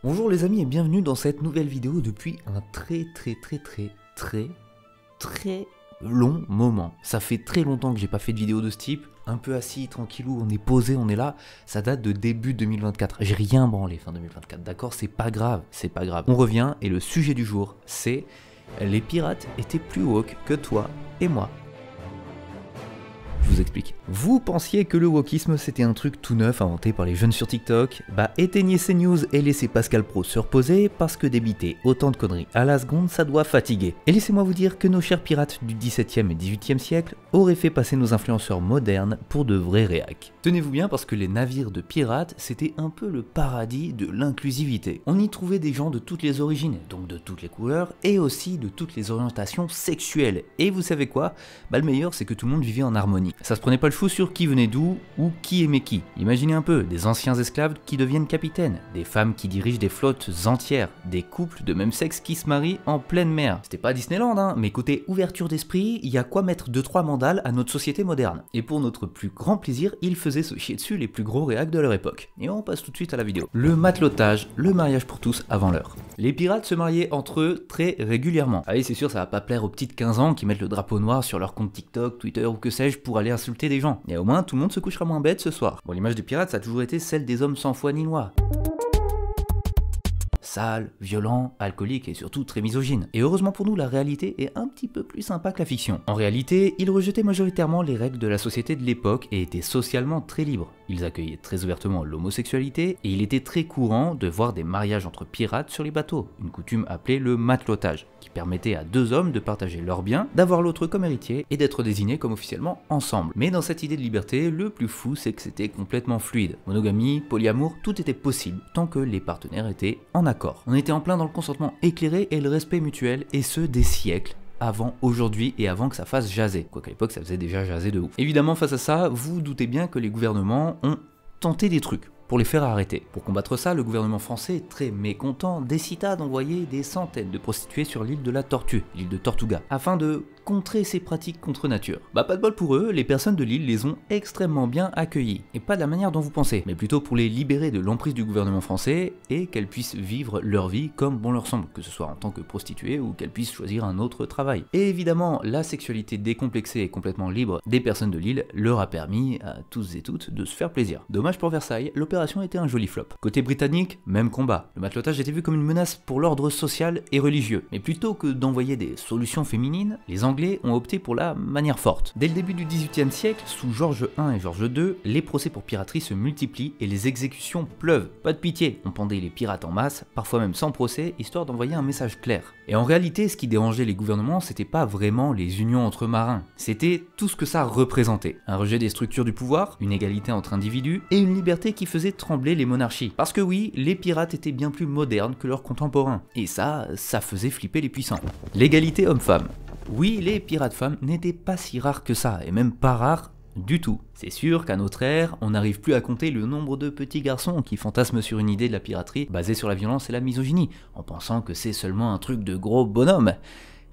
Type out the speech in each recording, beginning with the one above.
Bonjour les amis et bienvenue dans cette nouvelle vidéo depuis un très long moment. Ça fait très longtemps que j'ai pas fait de vidéo de ce type, un peu assis, tranquillou, on est posé, on est là, ça date de début 2024. J'ai rien branlé fin 2024, d'accord, c'est pas grave. On revient et le sujet du jour, c'est les pirates étaient plus woke que toi et moi. Je vous explique. Vous pensiez que le wokisme c'était un truc tout neuf inventé par les jeunes sur TikTok? Bah éteignez ces news et laissez Pascal Pro se reposer parce que débiter autant de conneries à la seconde ça doit fatiguer. Et laissez-moi vous dire que nos chers pirates du 17e et 18e siècle auraient fait passer nos influenceurs modernes pour de vrais réacs. Tenez-vous bien parce que les navires de pirates c'était un peu le paradis de l'inclusivité. On y trouvait des gens de toutes les origines, donc de toutes les couleurs et aussi de toutes les orientations sexuelles. Et vous savez quoi? Bah le meilleur c'est que tout le monde vivait en harmonie. Ça se prenait pas le fou sur qui venait d'où ou qui aimait qui. Imaginez un peu, des anciens esclaves qui deviennent capitaines, des femmes qui dirigent des flottes entières, des couples de même sexe qui se marient en pleine mer. C'était pas Disneyland hein, mais côté ouverture d'esprit, il y a quoi mettre 2-3 mandales à notre société moderne. Et pour notre plus grand plaisir, ils faisaient se chier dessus les plus gros réacs de leur époque. Et on passe tout de suite à la vidéo. Le matelotage, le mariage pour tous avant l'heure. Les pirates se mariaient entre eux très régulièrement. Ah oui c'est sûr ça va pas plaire aux petites 15 ans qui mettent le drapeau noir sur leur compte TikTok, Twitter ou que sais-je pour aller insulter des gens. Et au moins tout le monde se couchera moins bête ce soir. Bon l'image des pirates ça a toujours été celle des hommes sans foi ni loi. Sale, violent, alcoolique et surtout très misogyne. Et heureusement pour nous, la réalité est un petit peu plus sympa que la fiction. En réalité, ils rejetaient majoritairement les règles de la société de l'époque et étaient socialement très libres. Ils accueillaient très ouvertement l'homosexualité et il était très courant de voir des mariages entre pirates sur les bateaux, une coutume appelée le matelotage, qui permettait à deux hommes de partager leurs biens, d'avoir l'autre comme héritier et d'être désignés comme officiellement ensemble. Mais dans cette idée de liberté, le plus fou c'est que c'était complètement fluide. Monogamie, polyamour, tout était possible tant que les partenaires étaient en accord. On était en plein dans le consentement éclairé et le respect mutuel, et ce des siècles avant aujourd'hui et avant que ça fasse jaser. Quoiqu'à l'époque ça faisait déjà jaser de ouf. Évidemment face à ça, vous doutez bien que les gouvernements ont tenté des trucs pour les faire arrêter. Pour combattre ça, le gouvernement français, très mécontent, décida d'envoyer des centaines de prostituées sur l'île de la Tortue, l'île de Tortuga, afin de contrer ces pratiques contre nature. Bah pas de bol pour eux, les personnes de l'île les ont extrêmement bien accueillis, et pas de la manière dont vous pensez, mais plutôt pour les libérer de l'emprise du gouvernement français et qu'elles puissent vivre leur vie comme bon leur semble, que ce soit en tant que prostituées ou qu'elles puissent choisir un autre travail. Et évidemment, la sexualité décomplexée et complètement libre des personnes de l'île leur a permis à tous et toutes de se faire plaisir. Dommage pour Versailles, l'opération était un joli flop. Côté britannique, même combat. Le matelotage était vu comme une menace pour l'ordre social et religieux, mais plutôt que d'envoyer des solutions féminines, les Anglais ont opté pour la manière forte. Dès le début du XVIIIe siècle, sous George I et George II, les procès pour piraterie se multiplient et les exécutions pleuvent. Pas de pitié, on pendait les pirates en masse, parfois même sans procès, histoire d'envoyer un message clair. Et en réalité, ce qui dérangeait les gouvernements, c'était pas vraiment les unions entre marins, c'était tout ce que ça représentait. Un rejet des structures du pouvoir, une égalité entre individus, et une liberté qui faisait trembler les monarchies. Parce que oui, les pirates étaient bien plus modernes que leurs contemporains. Et ça faisait flipper les puissants. L'égalité homme-femme. Oui, les pirates femmes n'étaient pas si rares que ça, et même pas rares du tout. C'est sûr qu'à notre ère, on n'arrive plus à compter le nombre de petits garçons qui fantasment sur une idée de la piraterie basée sur la violence et la misogynie, en pensant que c'est seulement un truc de gros bonhomme.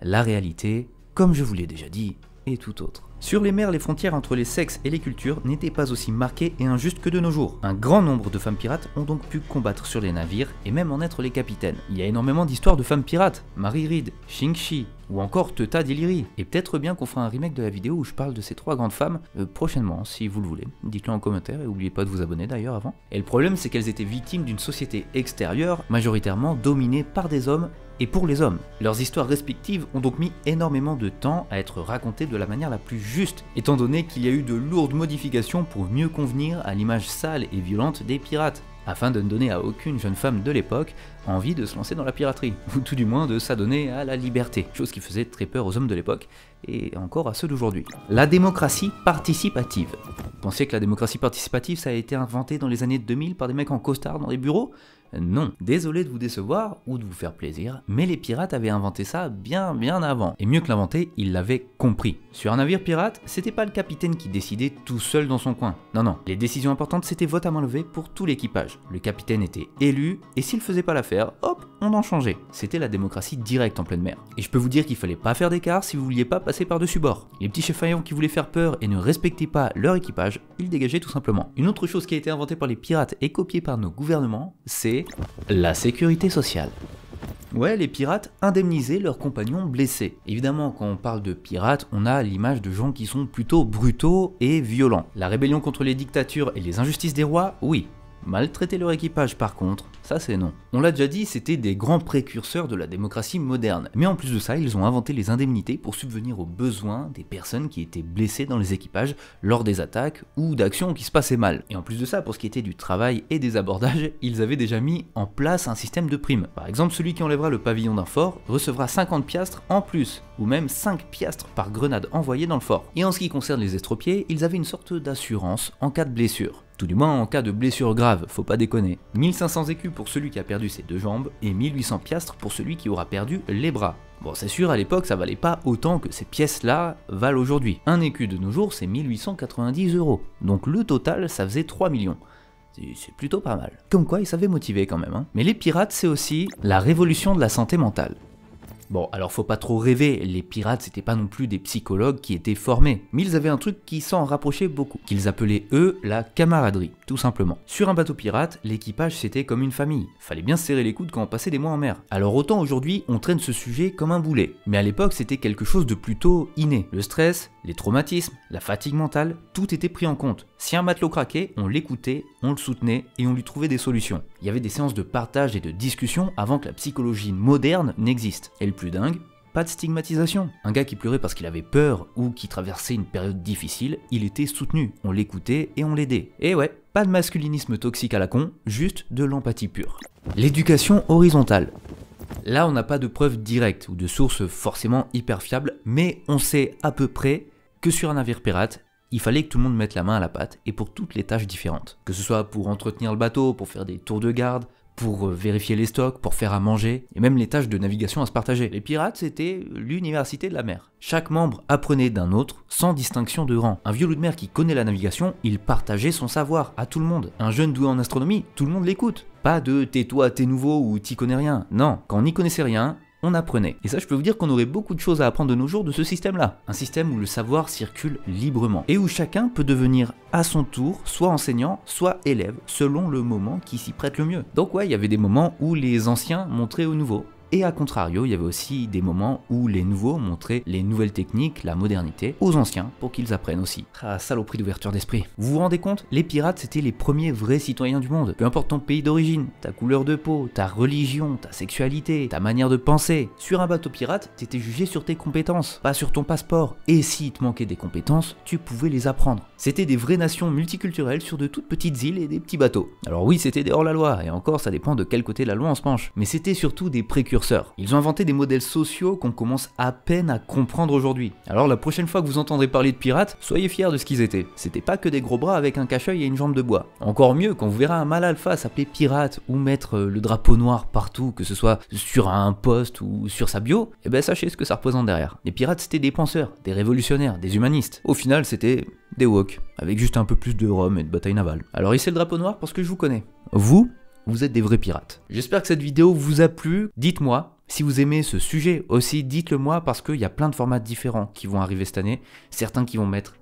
La réalité, comme je vous l'ai déjà dit, est tout autre. Sur les mers, les frontières entre les sexes et les cultures n'étaient pas aussi marquées et injustes que de nos jours. Un grand nombre de femmes pirates ont donc pu combattre sur les navires et même en être les capitaines. Il y a énormément d'histoires de femmes pirates, Mary Read, Xingxi ou encore Teuta Deliri. Et peut-être bien qu'on fera un remake de la vidéo où je parle de ces trois grandes femmes prochainement, si vous le voulez. Dites-le en commentaire et n'oubliez pas de vous abonner d'ailleurs avant. Et le problème c'est qu'elles étaient victimes d'une société extérieure, majoritairement dominée par des hommes et pour les hommes. Leurs histoires respectives ont donc mis énormément de temps à être racontées de la manière la plus juste, étant donné qu'il y a eu de lourdes modifications pour mieux convenir à l'image sale et violente des pirates, afin de ne donner à aucune jeune femme de l'époque envie de se lancer dans la piraterie, ou tout du moins de s'adonner à la liberté, chose qui faisait très peur aux hommes de l'époque, et encore à ceux d'aujourd'hui. La démocratie participative. Vous pensiez que la démocratie participative ça a été inventé dans les années 2000 par des mecs en costard dans des bureaux? Non, désolé de vous décevoir ou de vous faire plaisir, mais les pirates avaient inventé ça bien avant. Et mieux que l'inventer, ils l'avaient compris. Sur un navire pirate, c'était pas le capitaine qui décidait tout seul dans son coin. Non, les décisions importantes c'était vote à main levée pour tout l'équipage. Le capitaine était élu, et s'il faisait pas l'affaire, hop, on en changeait. C'était la démocratie directe en pleine mer. Et je peux vous dire qu'il fallait pas faire d'écart si vous vouliez pas passer par-dessus bord. Les petits chefs faillants qui voulaient faire peur et ne respectaient pas leur équipage, ils dégageaient tout simplement. Une autre chose qui a été inventée par les pirates et copiée par nos gouvernements, c'est la sécurité sociale. Ouais, les pirates indemnisaient leurs compagnons blessés. Évidemment, quand on parle de pirates, on a l'image de gens qui sont plutôt brutaux et violents. La rébellion contre les dictatures et les injustices des rois, oui. Maltraiter leur équipage par contre, ça c'est non. On l'a déjà dit, c'était des grands précurseurs de la démocratie moderne. Mais en plus de ça, ils ont inventé les indemnités pour subvenir aux besoins des personnes qui étaient blessées dans les équipages lors des attaques ou d'actions qui se passaient mal. Et en plus de ça, pour ce qui était du travail et des abordages, ils avaient déjà mis en place un système de primes. Par exemple, celui qui enlèvera le pavillon d'un fort recevra 50 piastres en plus, ou même 5 piastres par grenade envoyée dans le fort. Et en ce qui concerne les estropiés, ils avaient une sorte d'assurance en cas de blessure. Tout du moins en cas de blessure grave, faut pas déconner. 1500 écus pour celui qui a perdu ses 2 jambes et 1800 piastres pour celui qui aura perdu les bras. Bon, c'est sûr, à l'époque, ça valait pas autant que ces pièces-là valent aujourd'hui. Un écu de nos jours, c'est 1890 €. Donc le total, ça faisait 3 millions. C'est plutôt pas mal. Comme quoi, ils savaient motiver quand même, hein. Mais les pirates, c'est aussi la révolution de la santé mentale. Bon, alors faut pas trop rêver, les pirates c'était pas non plus des psychologues qui étaient formés, mais ils avaient un truc qui s'en rapprochait beaucoup, qu'ils appelaient eux la camaraderie, tout simplement. Sur un bateau pirate, l'équipage c'était comme une famille, fallait bien se serrer les coudes quand on passait des mois en mer. Alors autant aujourd'hui on traîne ce sujet comme un boulet, mais à l'époque c'était quelque chose de plutôt inné. Le stress, les traumatismes, la fatigue mentale, tout était pris en compte. Si un matelot craquait, on l'écoutait, on le soutenait et on lui trouvait des solutions. Il y avait des séances de partage et de discussion avant que la psychologie moderne n'existe. Et le plus dingue, pas de stigmatisation. Un gars qui pleurait parce qu'il avait peur ou qui traversait une période difficile, il était soutenu, on l'écoutait et on l'aidait. Et ouais, pas de masculinisme toxique à la con, juste de l'empathie pure. L'éducation horizontale. Là on n'a pas de preuves directes ou de sources forcément hyper fiables, mais on sait à peu près que sur un navire pirate, il fallait que tout le monde mette la main à la pâte et pour toutes les tâches différentes. Que ce soit pour entretenir le bateau, pour faire des tours de garde, pour vérifier les stocks, pour faire à manger, et même les tâches de navigation à se partager. Les pirates, c'était l'université de la mer. Chaque membre apprenait d'un autre, sans distinction de rang. Un vieux loup de mer qui connaît la navigation, il partageait son savoir à tout le monde. Un jeune doué en astronomie, tout le monde l'écoute. Pas de tais-toi, t'es nouveau ou t'y connais rien. Non, quand on n'y connaissait rien, on apprenait. Et ça, je peux vous dire qu'on aurait beaucoup de choses à apprendre de nos jours de ce système-là. Un système où le savoir circule librement et où chacun peut devenir à son tour soit enseignant, soit élève, selon le moment qui s'y prête le mieux. Donc ouais, il y avait des moments où les anciens montraient aux nouveaux. Et à contrario, il y avait aussi des moments où les nouveaux montraient les nouvelles techniques, la modernité, aux anciens pour qu'ils apprennent aussi. Ah, saloperie d'ouverture d'esprit. Vous vous rendez compte? Les pirates, c'était les premiers vrais citoyens du monde. Peu importe ton pays d'origine, ta couleur de peau, ta religion, ta sexualité, ta manière de penser. Sur un bateau pirate, t'étais jugé sur tes compétences, pas sur ton passeport. Et s'il te manquait des compétences, tu pouvais les apprendre. C'était des vraies nations multiculturelles sur de toutes petites îles et des petits bateaux. Alors oui, c'était des hors-la-loi, et encore, ça dépend de quel côté de la loi on se penche. Mais c'était surtout des précurseurs. Ils ont inventé des modèles sociaux qu'on commence à peine à comprendre aujourd'hui. Alors la prochaine fois que vous entendrez parler de pirates, soyez fiers de ce qu'ils étaient. C'était pas que des gros bras avec un cache-œil et une jambe de bois. Encore mieux, quand vous verrez un mâle alpha s'appeler pirate ou mettre le drapeau noir partout, que ce soit sur un poste ou sur sa bio, eh ben sachez ce que ça représente derrière. Les pirates c'était des penseurs, des révolutionnaires, des humanistes. Au final c'était des woke, avec juste un peu plus de rhum et de bataille navale. Alors ici le drapeau noir parce que je vous connais. Vous êtes des vrais pirates. J'espère que cette vidéo vous a plu. Dites-moi si vous aimez ce sujet aussi, dites-le moi parce qu'il y a plein de formats différents qui vont arriver cette année. Certains qui vont mettre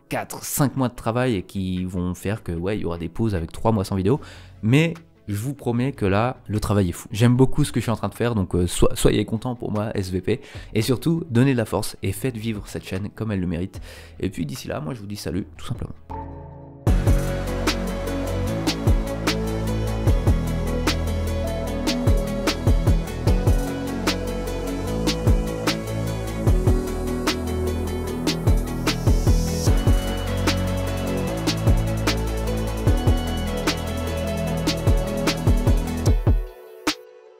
4-5 mois de travail et qui vont faire que ouais, il y aura des pauses avec 3 mois sans vidéo. Mais je vous promets que là, le travail est fou. J'aime beaucoup ce que je suis en train de faire, donc soyez contents pour moi, SVP. Et surtout, donnez de la force et faites vivre cette chaîne comme elle le mérite. Et puis d'ici là, moi je vous dis salut, tout simplement.